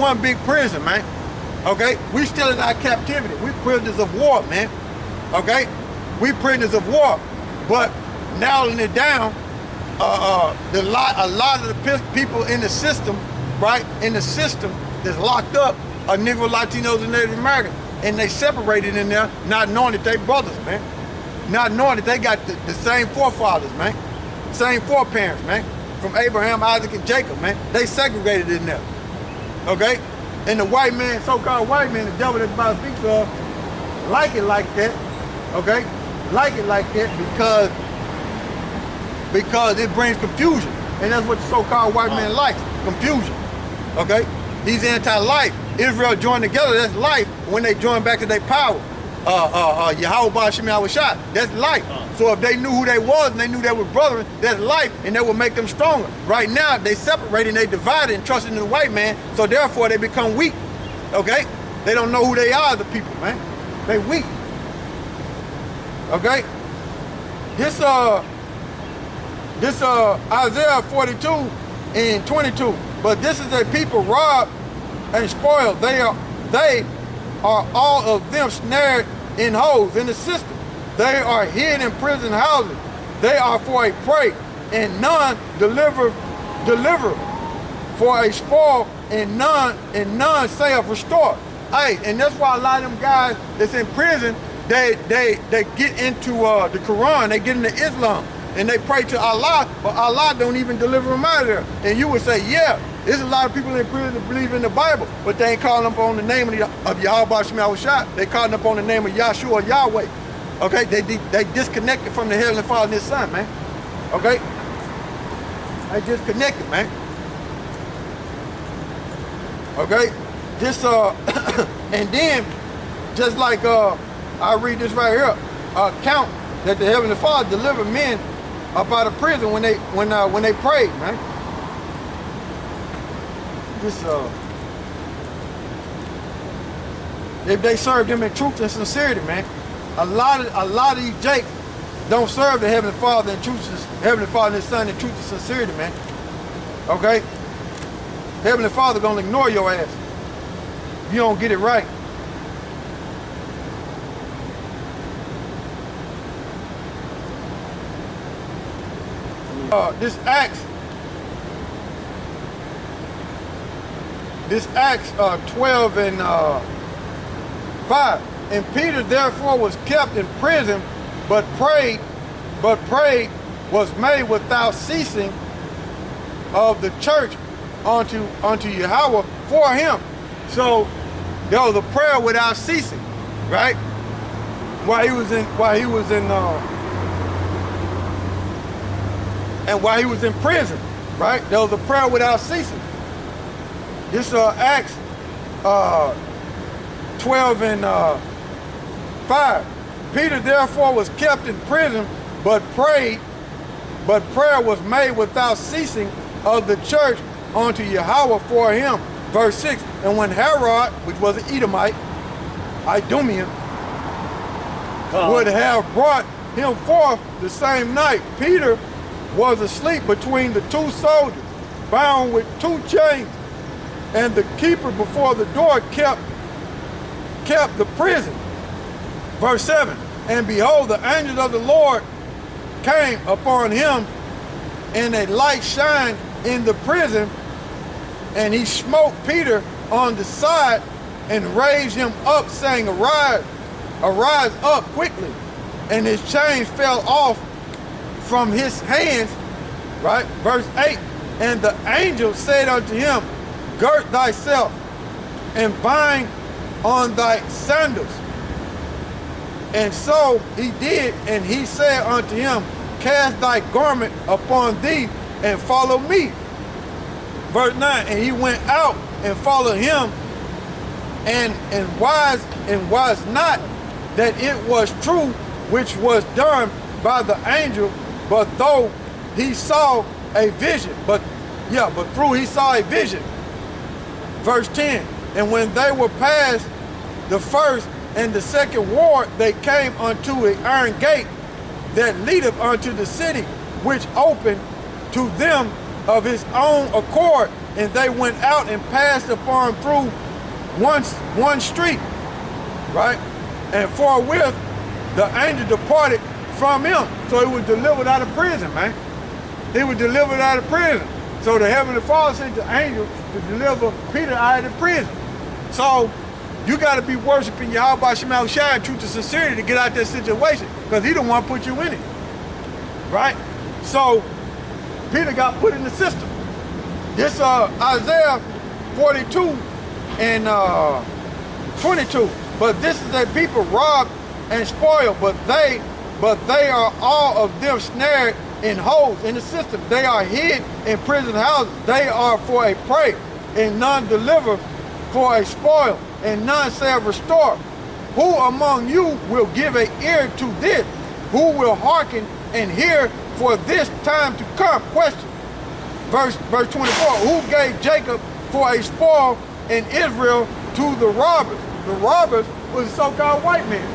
one big prison, man. Okay? We still in our captivity. We prisoners of war, man. Okay? We prisoners of war. But narrowing it down, a lot of the people in the system, right, in the system that's locked up are Negro, Latinos, and Native Americans. And they separated in there, not knowing that they brothers, man. Not knowing that they got the same forefathers, man. Same foreparents, man. From Abraham, Isaac, and Jacob, man. They segregated in there. Okay? And the white man, so-called white man, the devil that the Bible speaks of, like it like that, okay? Like it like that because it brings confusion. And that's what the so-called white man likes, confusion, okay? He's anti-life. Israel joined together, that's life. When they join back to their power, YAHAWASHI, that's life. So if they knew who they was and they knew they were brethren, that's life, and that would make them stronger. Right now, they separating, they divided and trusting in the white man, so therefore they become weak, okay? They don't know who they are, the people, man. They weak, okay? This Isaiah 42 and 22, but this is a people robbed and spoiled. They are all of them snared in holes in the system. They are hid in prison houses. They are for a prey, and none deliver for a spoil, and none say of restore. Hey, and that's why a lot of them guys that's in prison, they get into the Quran, they get into Islam, and they pray to Allah, but Allah don't even deliver them out of there. And you would say, yeah, there's a lot of people in prison that believe in the Bible, but they ain't calling up on the name of YAHAWASHI. They calling up on the name of Yahshua, Yahweh. Okay, they disconnected from the Heavenly Father and His Son, man. Okay, they disconnected, man. Okay, this and then just like I read this right here, account that the Heavenly Father delivered men up out of prison when they prayed, man. This if they served Him in truth and sincerity, man. A lot of these Jakes don't serve the Heavenly Father in truth, Heavenly Father and His Son in truth and sincerity, man. Okay? Heavenly Father gonna ignore your ass if you don't get it right. This Acts 12 and 5. And Peter therefore was kept in prison, but prayed was made without ceasing of the church unto Yahawah for him. So there was a prayer without ceasing, right? While he was in prison, right? There was a prayer without ceasing. This Acts 12 and 5. Peter therefore was kept in prison, but prayer was made without ceasing of the church unto Yahawah for him. Verse 6. And when Herod, which was an Edomite, Idumean, would have brought him forth the same night, Peter was asleep between the two soldiers, bound with 2 chains, and the keeper before the door kept the prison. Verse 7. And behold, the angels of the Lord came upon him, and a light shined in the prison, and he smote Peter on the side and raised him up, saying, Arise up quickly. And his chains fell off from his hands, right? Verse 8. And the angel said unto him, Gird thyself and bind on thy sandals. And so he did, and he said unto him, Cast thy garment upon thee and follow me. Verse 9. And he went out and followed him, and was not that it was true which was done by the angel, but though he saw a vision, but through he saw a vision. Verse 10. And when they were past the first and the second ward, they came unto an iron gate that leadeth unto the city, which opened to them of his own accord. and they went out and passed upon through one street, right? And forthwith the angel departed from him. So he was delivered out of prison, man. He was delivered out of prison. So the Heavenly Father sent the angel to deliver Peter out of the prison. So you got to be worshiping YAHAWASHI in truth and sincerity to get out that situation, because he don't want to put you in it, right? So Peter got put in the system. This Isaiah 42 and 22. But this is a people robbed and spoiled, but they are all of them snared in holes in the system. They are hid in prison houses. They are for a prey, and none deliver for a spoil, and none shall restore. Who among you will give an ear to this? Who will hearken and hear for this time to come? Question. Verse 24. Who gave Jacob for a spoil and Israel to the robbers? The robbers was a so-called white man.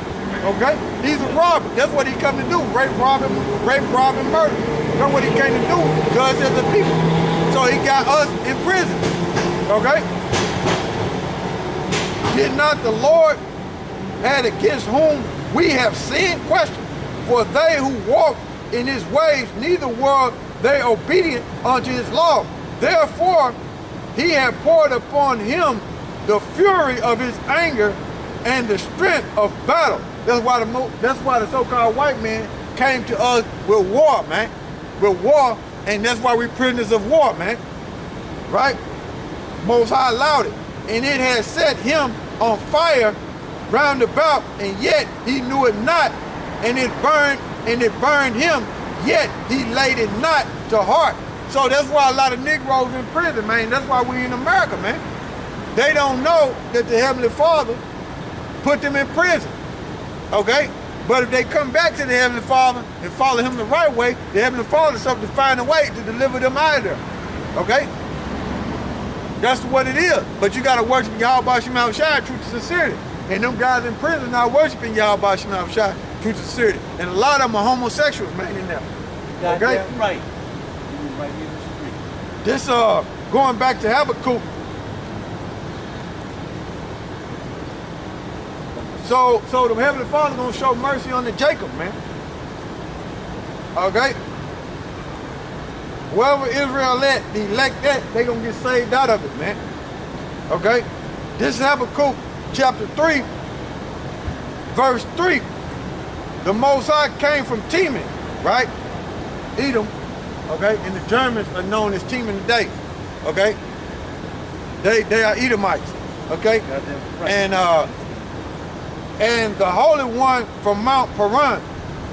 Okay? He's a robber. That's what he come to do. Rape, rob, and murder. That's what he came to do to us as a people. So he got us in prison. Okay? Did not the Lord had against whom we have sinned? Question. For they who walk in his ways, neither were they obedient unto his law. Therefore he had poured upon him the fury of his anger and the strength of battle. That's why the so-called white man came to us with war, man. With war, and that's why we're prisoners of war, man. Right? Most High allowed it. And it had set him on fire round about, and yet he knew it not, and it burned him, yet he laid it not to heart. So that's why a lot of Negroes in prison, man. That's why we in America, man. They don't know that the Heavenly Father put them in prison, okay? But if they come back to the Heavenly Father and follow him the right way, the Heavenly Father is something to find a way to deliver them out of there, okay? That's what it is. But you got to worship YAHAWASHI, truth and sincerity. And them guys in prison not worshiping YAHAWASHI, truth and sincerity. And a lot of them are homosexuals, man, in there. Okay? Goddamn right. You right here in the street. This, going back to Habakkuk. So the Heavenly Father gonna show mercy on the Jacob, man. Okay? Whoever Israel elect that, they gonna get saved out of it, man. Okay? This is Habakkuk chapter 3, verse 3. The Most High came from Teman, right? Edom, okay? And the Germans are known as Teman today, okay? They are Edomites, okay? Right. And the Holy One from Mount Paran,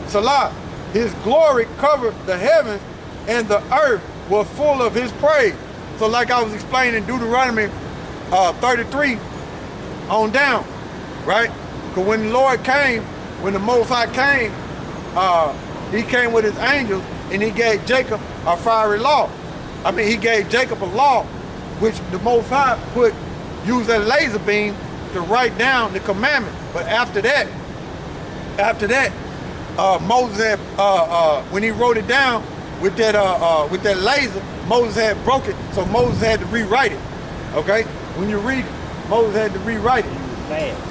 Salah, his glory covered the heavens, and the earth was full of his praise. So like I was explaining Deuteronomy 33 on down, right? Because when the Lord came, when the Most High came, he came with his angels, and he gave Jacob a fiery law. I mean, he gave Jacob a law, which the Most High used a laser beam to write down the commandment. But after that, Moses had, when he wrote it down with that laser, Moses had broke it, so Moses had to rewrite it. Okay, when you read it, Moses had to rewrite it.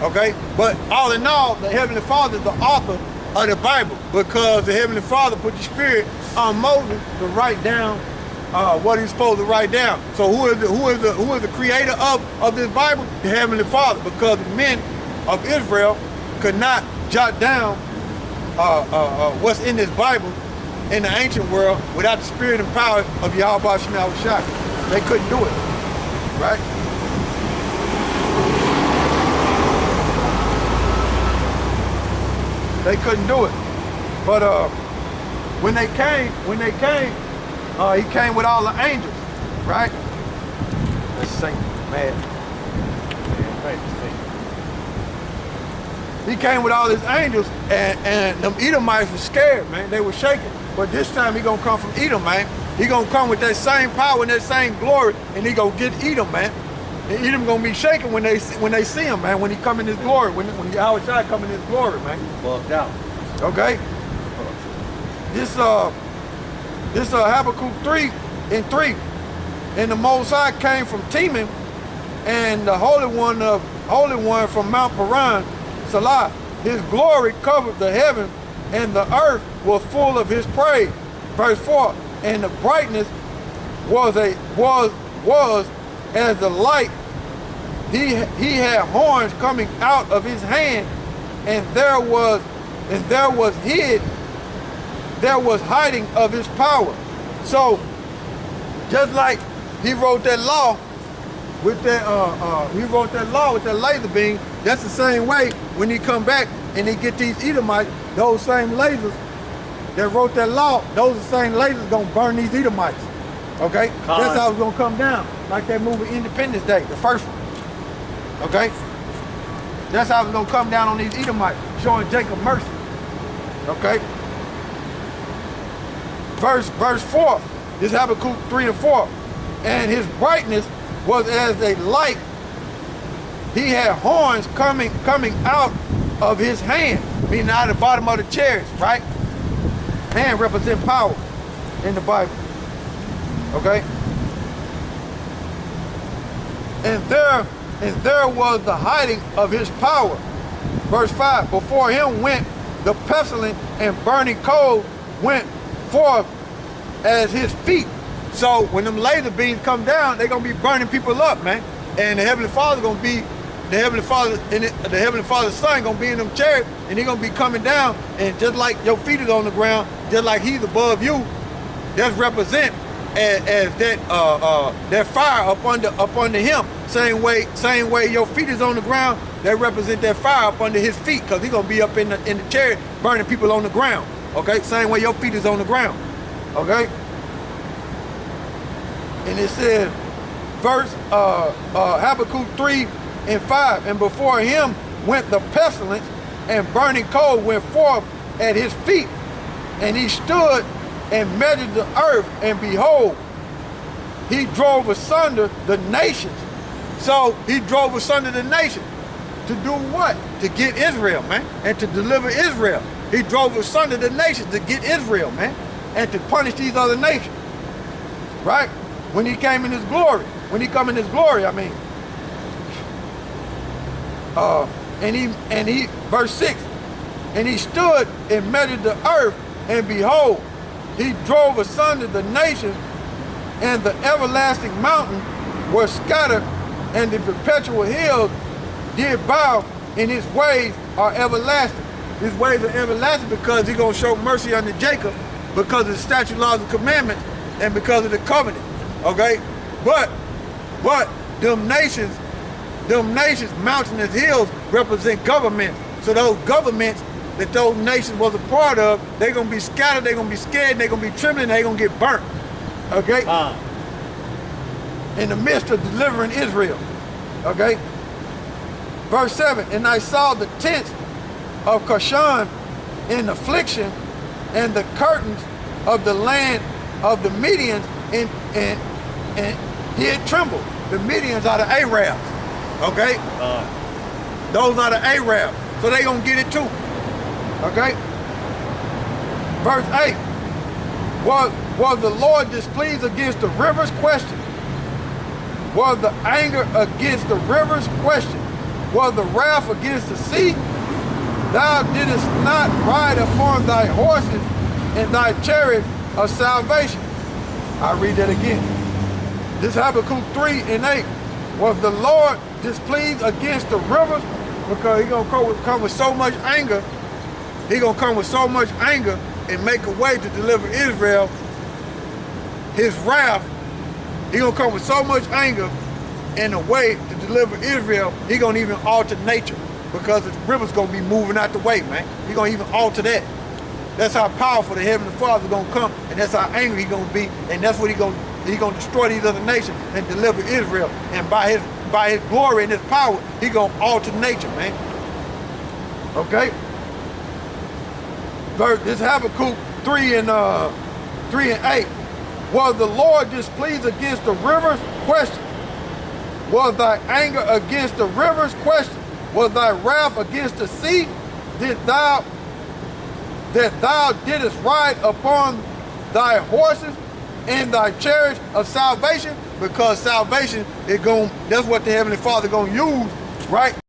Okay, but all in all, the Heavenly Father is the author of the Bible, because the Heavenly Father put the Spirit on Moses to write down what he's supposed to write down. So who is the creator of this Bible? The Heavenly Father, because the men of Israel could not jot down what's in this Bible in the ancient world without the spirit and power of YAHAWASHI. They couldn't do it, right? They couldn't do it. But when they came, he came with all the angels, right? That's Satan, man. He came with all his angels, and them Edomites were scared, man. They were shaking. But this time he gonna come from Edom, man. He gonna come with that same power and that same glory, and he gonna get Edom, man. And Edom gonna be shaking when they see him, man. When he come in his glory, when YAHAWASHI come in his glory, man. Bugged out. Okay. This Habakkuk 3 and 3. And the Most High came from Teman, and the Holy One from Mount Paran, Salah. His glory covered the heaven, and the earth was full of his praise. Verse 4, and the brightness was as the light. He had horns coming out of his hand, and there was hiding of his power. So just like he wrote that law with that laser beam, that's the same way when he come back and he get these Edomites, those same lasers that wrote that law, those are the same lasers gonna burn these Edomites. Okay? That's how it's gonna come down. Like that movie Independence Day, the first one. Okay? That's how it's gonna come down on these Edomites, showing Jacob mercy. Okay? Verse 4, this Habakkuk 3 and 4. And his brightness was as a light. He had horns coming out of his hand, meaning out of the bottom of the chariots, right? Hand represent power in the Bible. Okay? And there was the hiding of his power. Verse 5, before him went the pestilence, and burning coal went forth as his feet. So when them laser beams come down, they're gonna be burning people up, man. And the Heavenly Father gonna be, the Heavenly Father's Son gonna be in them chariots, and he gonna be coming down, and just like your feet is on the ground, just like he's above you, that's represent as that fire up under him. Same way your feet is on the ground, that represent that fire up under his feet, because he's gonna be up in the chariot burning people on the ground. Okay, same way your feet is on the ground. Okay. And it says, verse Habakkuk 3 and 5, and before him went the pestilence, and burning coal went forth at his feet, and he stood and measured the earth, and behold, he drove asunder the nations. So he drove asunder the nations to do what? To get Israel, man, and to deliver Israel. He drove asunder the nations to get Israel, man, and to punish these other nations, right? When he came in his glory, I mean. And he, verse 6, and he stood and measured the earth, and behold, he drove asunder the nations, and the everlasting mountains were scattered, and the perpetual hills did bow, and his ways are everlasting. His ways are everlasting because he's going to show mercy unto Jacob, because of the statute, laws, and commandments, and because of the covenant. Okay? But them nations, mountainous hills represent governments. So those governments that those nations was a part of, they're going to be scattered, they're going to be scared, they're going to be trembling, they're going to get burnt. Okay? In the midst of delivering Israel. Okay? Verse 7, and I saw the tents of Cushan in affliction, and the curtains of the land of the Medians and did tremble. The Medians are the Arabs. Okay? Those are the Arabs. So they gonna get it too. Okay? Verse 8. Was the Lord displeased against the rivers? Question. Was the anger against the rivers? Question. Was the wrath against the sea? Thou didst not ride upon thy horses and thy chariots of salvation. I'll read that again. This Habakkuk 3 and 8. Was the Lord displeased against the rivers? Because he's going to come with so much anger. He's going to come with so much anger and make a way to deliver Israel. His wrath, he's going to come with so much anger and a way to deliver Israel, he's going to even alter nature, because the river's going to be moving out the way, man. He's going to even alter that. That's how powerful the Heavenly Father is going to come, and that's how angry he's going to be, and that's what he's going to destroy these other nations and deliver Israel. And by his glory and his power, he's going to alter nature, man. Okay? This Habakkuk 3 and 8. Was the Lord displeased against the rivers? Question. Was thy anger against the rivers? Question. Was thy wrath against the sea? That thou didst ride upon thy horses and thy chariots of salvation? because salvation is going, that's what the Heavenly Father gonna use, right?